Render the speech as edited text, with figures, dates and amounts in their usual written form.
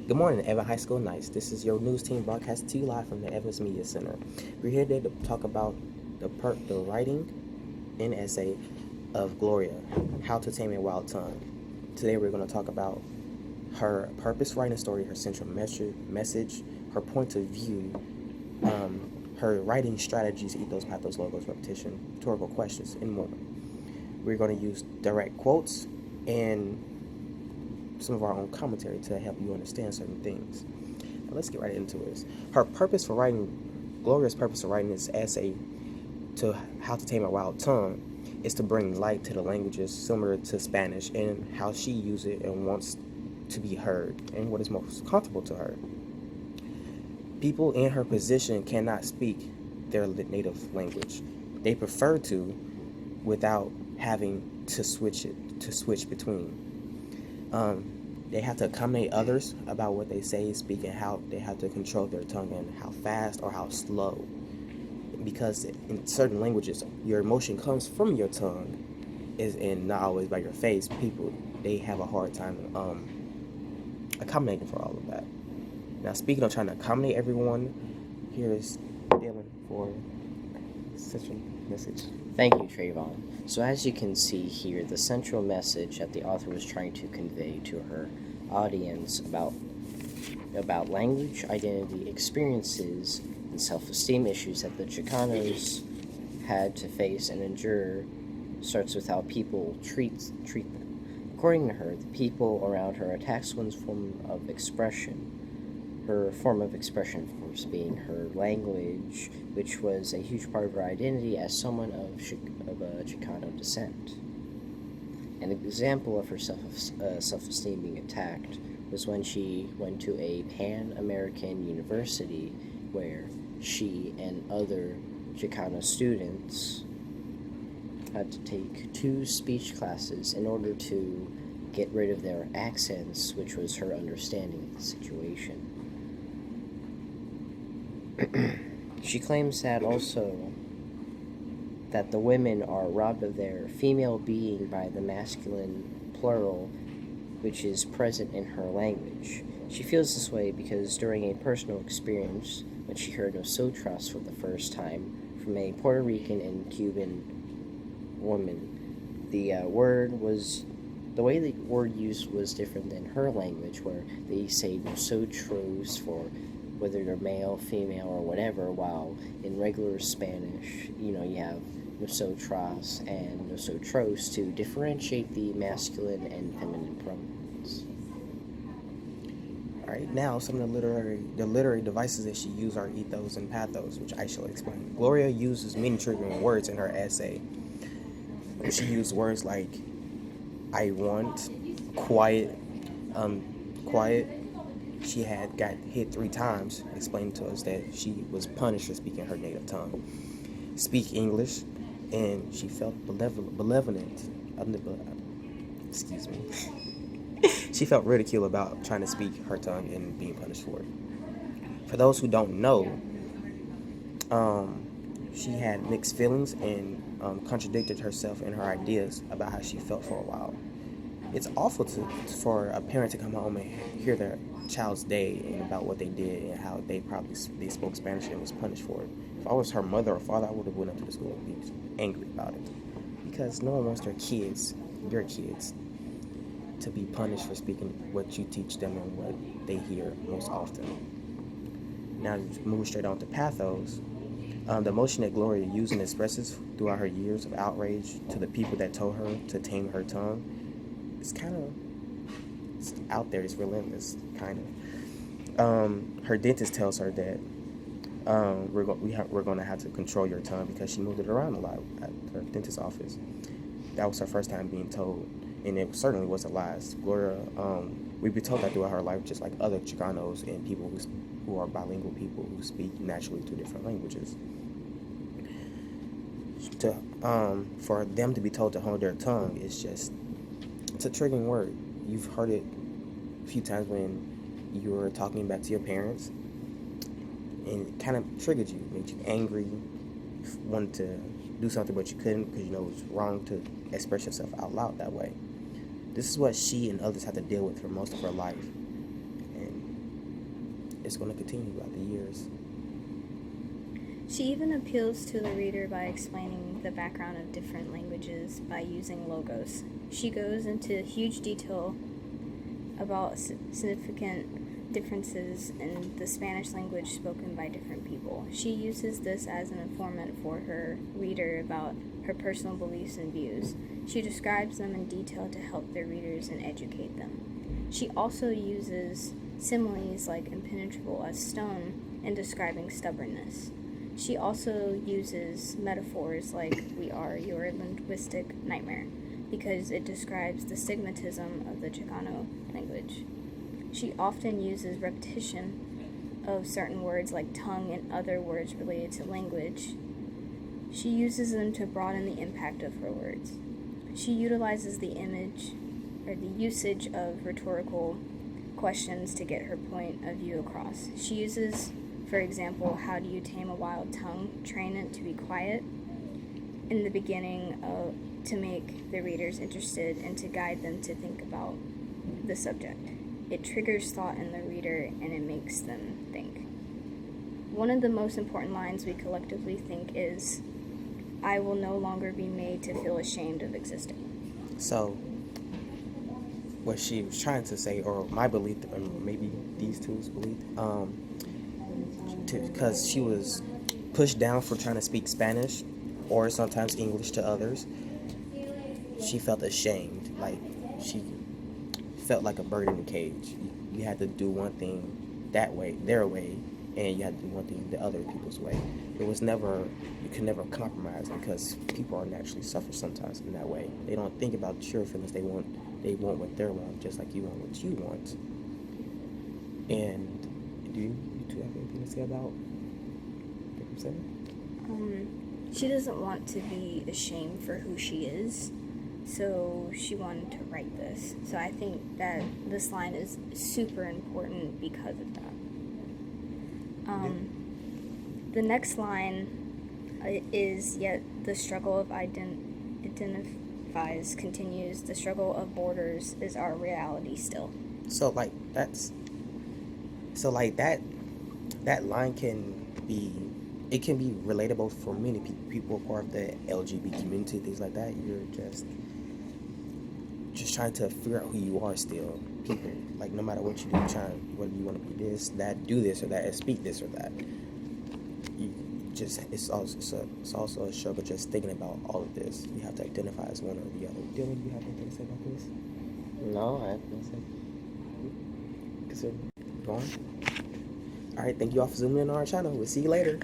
Good morning, Evan High School Knights. This is your news team broadcasting to you live from the Evans Media Center. We're here today to talk about the writing and essay of Gloria, How to Tame a Wild Tongue. Today we're going to talk about her purpose for writing a story, her central message, her point of view, her writing strategies, ethos, pathos, logos, repetition, rhetorical questions, and more. We're going to use direct quotes and some of our own commentary to help you understand certain things. Now let's get right into it. Gloria's purpose for writing this essay to How to Tame a Wild Tongue is to bring light to the languages similar to Spanish and how she uses it and wants to be heard and what is most comfortable to her. People in her position cannot speak their native language. They prefer to without having to switch between. They have to accommodate others about what they say, speak, and how they have to control their tongue and how fast or how slow. Because in certain languages, your emotion comes from your tongue, and not always by your face. People, they have a hard time accommodating for all of that. Now, speaking of trying to accommodate everyone, here's Dylan for such a message. Thank you, Trayvon. So as you can see here, the central message that the author was trying to convey to her audience about language, identity, experiences, and self-esteem issues that the Chicanos had to face and endure starts with how people treat them. According to her, the people around her attacked one's form of expression. Her form of expression, of course, being her language, which was a huge part of her identity as someone of Chicano descent. An example of her self-esteem being attacked was when she went to a Pan-American university where she and other Chicano students had to take 2 speech classes in order to get rid of their accents, which was her understanding of the situation. She claims that also that the women are robbed of their female being by the masculine plural which is present in her language. She feels this way because during a personal experience when she heard nosotros for the first time from a Puerto Rican and Cuban woman, the way the word used was different than her language, where they say nosotros for whether you're male, female, or whatever, while in regular Spanish, you have nosotras and nosotros to differentiate the masculine and feminine pronouns. All right, now some of the literary devices that she used are ethos and pathos, which I shall explain. Gloria uses many triggering words in her essay. She used words like "I want," "quiet," "quiet." She had got hit 3 times, explaining to us that she was punished for speaking her native tongue. Speak English, and she felt malevolent. Excuse me. She felt ridicule about trying to speak her tongue and being punished for it. For those who don't know, she had mixed feelings and contradicted herself in her ideas about how she felt for a while. It's awful for a parent to come home and hear their child's day and about what they did and how they spoke Spanish and was punished for it. If I was her mother or father, I would have went up to the school and be angry about it, because no one wants their kids, your kids, to be punished for speaking what you teach them and what they hear most often. Now, moving straight on to pathos, the emotion that Gloria used and expresses throughout her years of outrage to the people that told her to tame her tongue, it's out there. It's relentless, kind of. Her dentist tells her that we're going to have to control your tongue because she moved it around a lot at her dentist's office. That was her first time being told, and it certainly wasn't lies. Gloria, we've been told that throughout her life, just like other Chicanos and people who are bilingual people who speak naturally 2 different languages. For them to be told to hold their tongue it's a triggering word. You've heard it a few times when you were talking back to your parents, and it kind of triggered you, made you angry, wanted to do something but you couldn't because it was wrong to express yourself out loud that way. This is what she and others have to deal with for most of her life, and it's going to continue throughout the years. She even appeals to the reader by explaining the background of different languages by using logos. She goes into huge detail about significant differences in the Spanish language spoken by different people. She uses this as an informant for her reader about her personal beliefs and views. She describes them in detail to help their readers and educate them. She also uses similes like impenetrable as stone in describing stubbornness. She also uses metaphors like "we are your linguistic nightmare" because it describes the stigmatism of the Chicano language. She often uses repetition of certain words like tongue and other words related to language. She uses them to broaden the impact of her words. She utilizes the usage of rhetorical questions to get her point of view across. She uses, for example, "how do you tame a wild tongue? Train it to be quiet," in the beginning to make the readers interested and to guide them to think about the subject. It triggers thought in the reader and it makes them think. One of the most important lines we collectively think is, "I will no longer be made to feel ashamed of existing." So, what she was trying to say, or my belief, or maybe these two's belief, because she was pushed down for trying to speak Spanish or sometimes English to others, she felt ashamed. Like, she felt like a bird in a cage. You had to do one thing that way, their way, and you had to do one thing the other people's way. It was never, you could never compromise because people are naturally selfish sometimes in that way. They don't think about your feelings. They want what they want, just like you want what you want. And do you two have anything to say about what I'm saying? She doesn't want to be ashamed for who she is, so she wanted to write this. So I think that this line is super important because of that. The next line is, "Yet the struggle of identifies continues. The struggle of borders is our reality still." So like that line can be relatable for many people part of the LGBT community, things like that. You're just trying to figure out who you are still. People, like, no matter what you do, whether you want to be this, that, do this or that, speak this or that. It's also a struggle just thinking about all of this. You have to identify as one or the other. Dylan, do you have anything to say about this? No, I have nothing. Consider going. All right, thank you all for zooming in on our channel. We'll see you later.